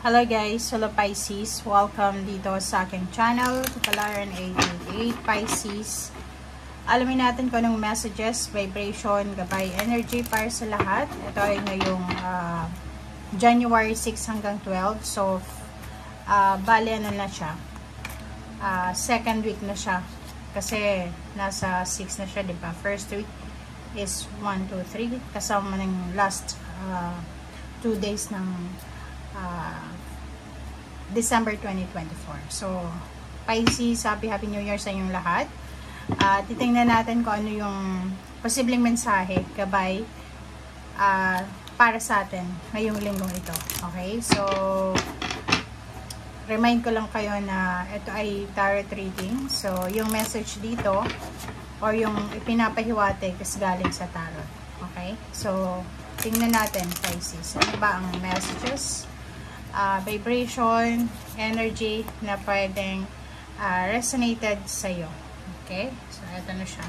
Hello guys, hello Pisces. Welcome dito sa aking channel, Kapalaran 888 Pisces. Alamin natin kung anong messages, vibration, gabay, energy para sa lahat. Ito ay ngayong January 6 hanggang 12. So, bali ano na siya. Second week na siya. Kasi nasa 6 na siya, diba? First week is 1, 2, 3. Kasama ng last 2 days ng December 2024. So, Pisces, happy New Year sa inyong lahat. Titingnan natin kung ano yung posibleng mensahe, gabay, para sa atin ngayong linggong ito. Okay? So, remind ko lang kayo na ito ay tarot reading. So, yung message dito or yung ipinapahiwatig is galing sa tarot. Okay? So, tingnan natin, Pisces. Ano ba ang messages? Vibration, energy na pwedeng resonated sa'yo. Okay? So, ito na siya.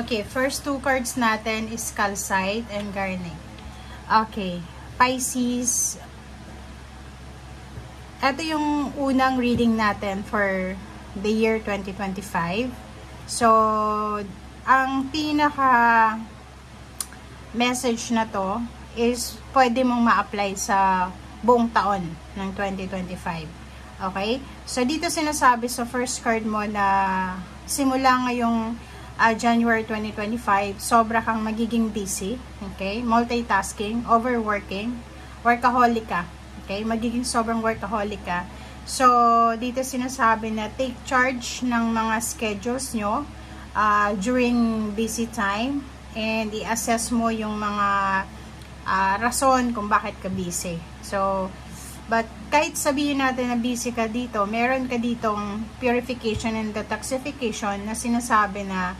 Okay, first two cards natin is Calcite and Garnet. Okay, Pisces. Ito yung unang reading natin for the year 2025. So, ang pinaka message na to is pwede mong ma-apply sa buong taon ng 2025. Okay? So, dito sinasabi sa first card mo na simula ngayong January 2025, sobra kang magiging busy. Okay? Multitasking, overworking, workaholic ka. Okay? Magiging sobrang workaholic ka. So, dito sinasabi na take charge ng mga schedules nyo during busy time and i-assess mo yung mga rason kung bakit ka busy. So, but kahit sabihin natin na busy ka dito, meron ka ditong purification and detoxification na sinasabi na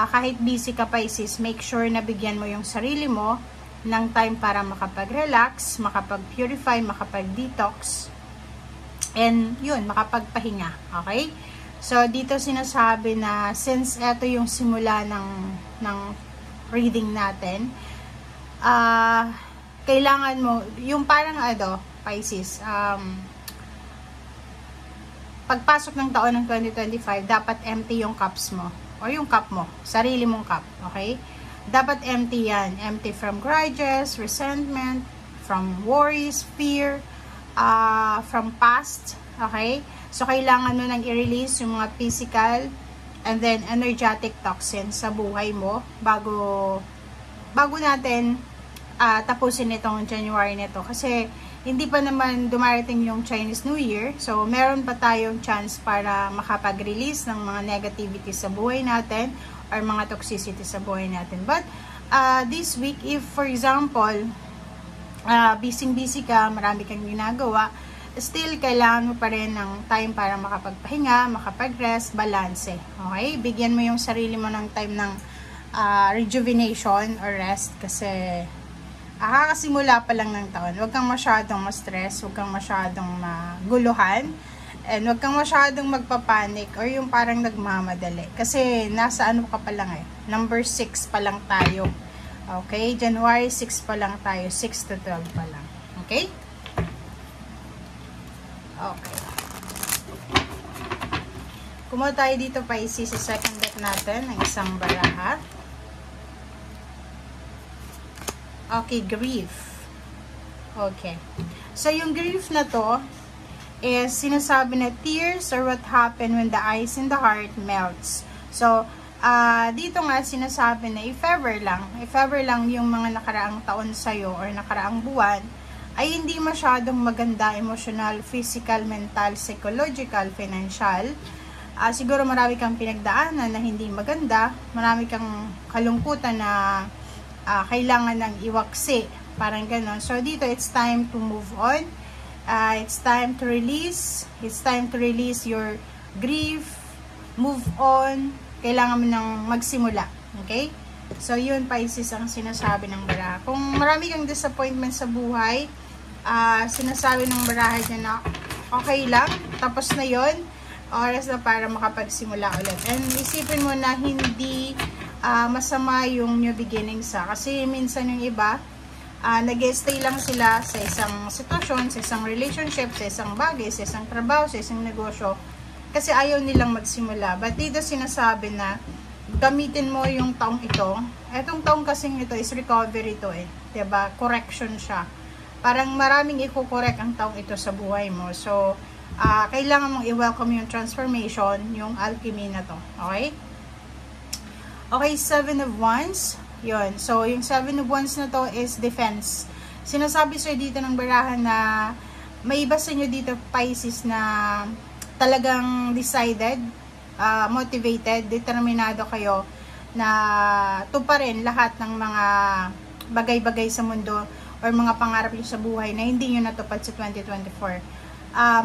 kahit busy ka, Pisces, make sure na bigyan mo yung sarili mo ng time para makapag-relax, makapag-purify, makapag-detox, and yun, makapagpahinga. Okay? So, dito sinasabi na since eto yung simula ng reading natin, kailangan mo, yung parang Pisces, pagpasok ng taon ng 2025, dapat empty yung cups mo, o yung cup mo, sarili mong cup, okay? Dapat empty yan, empty from grudges, resentment, from worries, fear, from past, okay? So, kailangan mo nang i-release yung mga physical and then energetic toxins sa buhay mo bago natin tapusin itong January nito. Kasi hindi pa naman dumarating yung Chinese New Year. So, meron pa tayong chance para makapag-release ng mga negativity sa buhay natin or mga toxicity sa buhay natin. But, this week, if for example, busy ka, marami kang ginagawa, still, kailangan mo pa rin ng time para makapagpahinga, makapag-rest, balance. Okay? Bigyan mo yung sarili mo ng time ng rejuvenation or rest kasi kakasimula pa lang ng taon. Huwag kang masyadong ma-stress, huwag kang masyadong maguluhan, and huwag kang masyadong magpapanik or yung parang nagmamadali. Kasi nasa ano ka pa lang number 6 pa lang tayo. Okay? January 6 pa lang tayo. 6 to 12 pa lang. Okay? Okay. Kumuha tayo dito, Pisces, sa second deck natin ng isang baraha. Okay, grief. Okay. So, yung grief na to is sinasabi na tears are what happen when the ice in the heart melts. So, dito nga sinasabi na if ever lang yung mga nakaraang taon sa'yo or nakaraang buwan ay hindi masyadong maganda emotional, physical, mental, psychological, financial. Siguro marami kang pinagdaanan na hindi maganda, marami kang kalungkutan na kailangan ng iwaksi, parang gano'n. So, dito, it's time to move on. It's time to release. It's time to release your grief. Move on. Kailangan mo nang magsimula. Okay? So, yun, Pisces, ang sinasabi ng baraha. Kung marami kang disappointment sa buhay, sinasabi ng baraha niya na okay lang, tapos na yun, oras na para makapagsimula ulit. And isipin mo na hindi masama yung new beginnings kasi minsan yung iba nag-stay lang sila sa isang sitwasyon, sa isang relationship, sa isang bagay, sa isang trabaho, sa isang negosyo, kasi ayaw nilang magsimula. But dito sinasabi na gamitin mo yung taong ito. Etong taong kasing ito is recovery to eh. 'Di ba? Correction siya. Parang maraming i-correct ang taong ito sa buhay mo. So, kailangan mong i-welcome yung transformation, yung alchemy na to. Okay? Okay, 7 of Wands. Yun. So, yung 7 of Wands na to is defense. Sinasabi sa'yo dito ng barahan na may iba sa inyo dito, Pisces, na talagang decided, motivated, determinado kayo na tuparin lahat ng mga bagay-bagay sa mundo or mga pangarap nyo sa buhay na hindi nyo natupad sa 2024.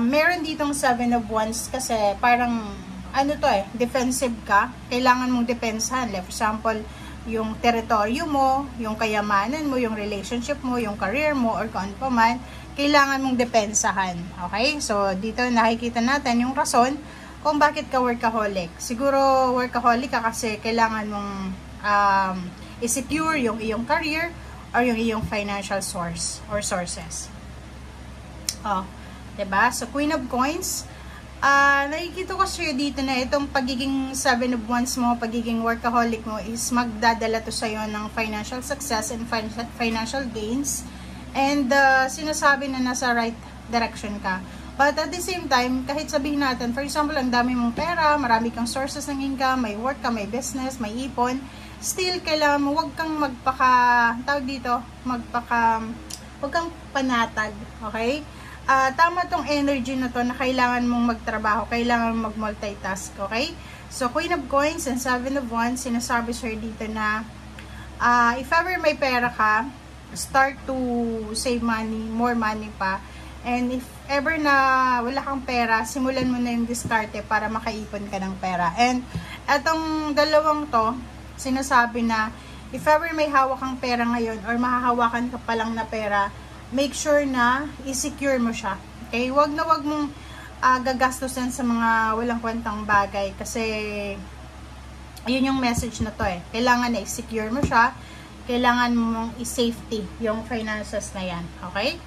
Meron ditong 7 of Wands kasi parang ano to eh, defensive ka. Kailangan mong depensahan. Like, for example, yung teritoryo mo, yung kayamanan mo, yung relationship mo, yung career mo, or kung ano pa man, kailangan mong depensahan. Okay? So, dito nakikita natin yung rason kung bakit ka workaholic. Siguro workaholic ka kasi kailangan mong i-secure yung iyong career or yung iyong financial source or sources. Diba? So, Queen of Coins, nakikita ko sa'yo dito na itong pagiging 7 of Wands mo, pagiging workaholic mo is magdadala to sa'yo ng financial success and financial gains. And sinasabi na nasa right direction ka. But at the same time, kahit sabihin natin, for example, ang dami mong pera, marami kang sources ng income, may work ka, may business, may ipon, still kailangan mo, huwag kang huwag kang panatag, okay? Tama tong energy na to na kailangan mong magtrabaho, kailangan mong mag-multitask, okay? So, Queen of Coins and 7 of Wands, sinasabi sir dito na if ever may pera ka, start to save money, more money pa. And if ever na wala kang pera, simulan mo na yung diskarte para makaipon ka ng pera. And etong dalawang to, sinasabi na if ever may hawak kang pera ngayon or mahahawakan ka pa lang na pera, make sure na i-secure mo siya. Okay? Wag mong gagastusin sa mga walang kwentang bagay kasi yun yung message na to eh. Kailangan na i-secure mo siya. Kailangan mong i-safety yung finances na yan. Okay?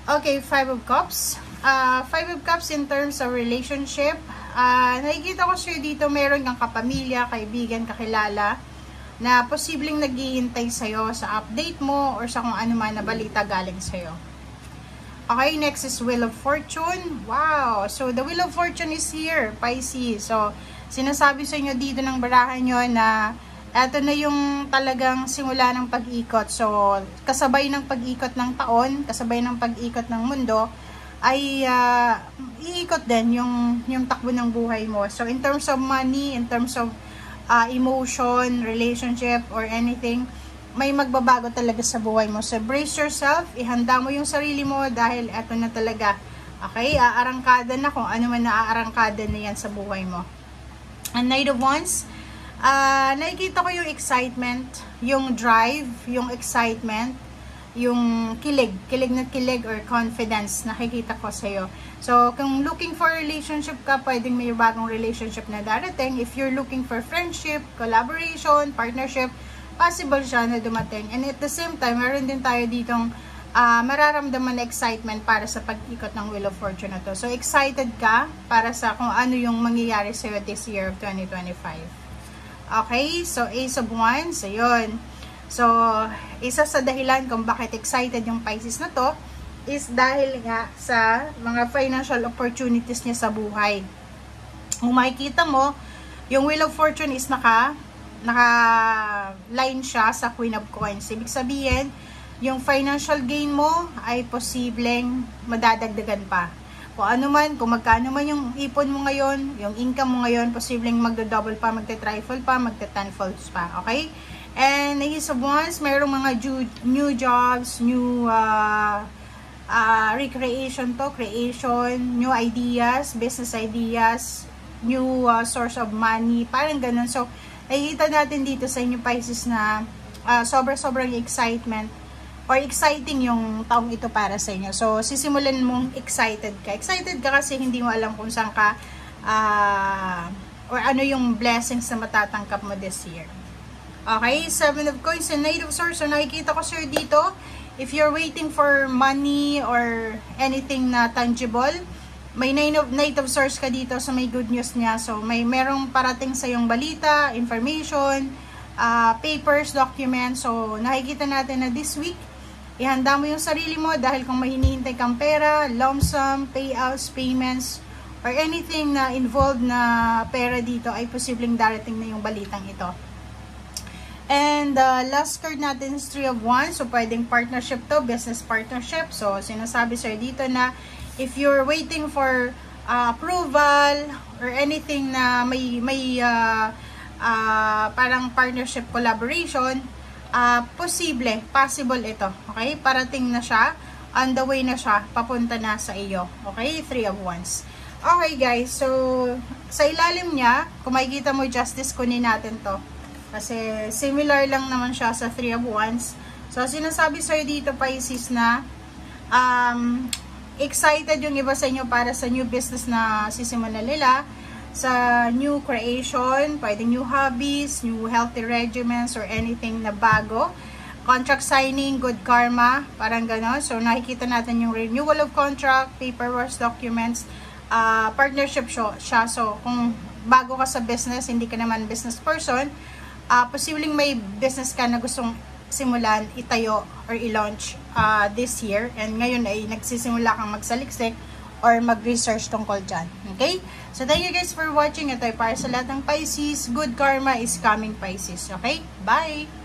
Okay, 5 of Cups. 5 of Cups in terms of relationship. Nakikita ko sa'yo dito meron kang kapamilya, kaibigan, kakilala na posibleng naghihintay sa'yo sa update mo or sa kung ano man na balita galing sa'yo. Okay, next is Wheel of Fortune. Wow! So, the Wheel of Fortune is here, Pisces. So, sinasabi sa inyo dito ng barahan nyo na eto na yung talagang simula ng pag-ikot. So, kasabay ng pag-ikot ng taon, kasabay ng pag-ikot ng mundo, ay iikot din yung takbo ng buhay mo. So, in terms of money, in terms of emotion, relationship, or anything, may magbabago talaga sa buhay mo. So, brace yourself, ihanda mo yung sarili mo dahil eto na talaga. Okay? Aarangkada na kung ano man naaarangkada na yan sa buhay mo. And Knight of Wands, nakikita ko yung excitement, yung drive, yung excitement, yung kilig na kilig or confidence nakikita ko sa'yo. So, kung looking for relationship ka, pwedeng may bagong relationship na darating. If you're looking for friendship, collaboration, partnership, possible siya na dumating. And at the same time, meron din tayo ditong mararamdaman na excitement para sa pag-ikot ng Wheel of Fortune na to. So, excited ka para sa kung ano yung mangyayari sa'yo this year of 2025. Okay, so Ace of Wands, ayun. So, isa sa dahilan kung bakit excited yung Pisces na to is dahil nga sa mga financial opportunities niya sa buhay. Kung makikita mo, yung Wheel of Fortune is naka-line siya sa Queen of Coins. Ibig sabihin, yung financial gain mo ay posibleng madadagdagan pa. Kung ano man, kung magkano man yung ipon mo ngayon, yung income mo ngayon, posibleng magdo-double pa, magte-triple pa, magte-tenfold pa, okay? And Ace of Wands, mayroong mga new jobs, new recreation to, creation, new ideas, business ideas, new source of money, parang ganun. So, nakikita natin dito sa inyo Pisces na sobrang excitement or exciting yung taong ito para sa inyo. So, sisimulan mong excited ka. Excited ka kasi hindi mo alam kung saan ka or ano yung blessings na matatangkap mo this year. Okay, 7 of coins and Knight of Swords. So, nakikita ko, sir, dito, if you're waiting for money or anything na tangible, may Knight of Swords ka dito, so may good news niya. So, merong parating sa yung balita, information, papers, documents. So, nakikita natin na this week, ihanda mo yung sarili mo dahil kung may hinihintay kang pera, lump sum, payouts, payments, or anything na involved na pera dito ay posibleng darating na yung balitang ito. And last card natin is 3 of Wands. So, pwedeng partnership to, business partnership. So, sinasabi sir dito na if you're waiting for approval or anything na may parang partnership collaboration, possible ito. Okay? Parating na siya. On the way na siya. Papunta na sa iyo. Okay? 3 of Wands. Okay guys. So, sa ilalim niya, kung makikita mo justice, kunin natin to. Kasi similar lang naman siya sa 3 of Wands. So, sinasabi sa'yo dito, Pisces, na excited yung iba sa inyo para sa new business na sisimulan nila, sa new creation, pwedeng new hobbies, new healthy regimens, or anything na bago. Contract signing, good karma, parang gano'n. So, nakikita natin yung renewal of contract, paperwork, documents, partnership siya. So, kung bago ka sa business, hindi ka naman business person, posibleng may business ka na gustong simulan, itayo, or i-launch this year. And ngayon ay nagsisimula kang magsaliksik or mag-research tungkol dyan. Okay? So, thank you guys for watching. Ito ay para sa lahat ng Pisces. Good karma is coming, Pisces. Okay? Bye!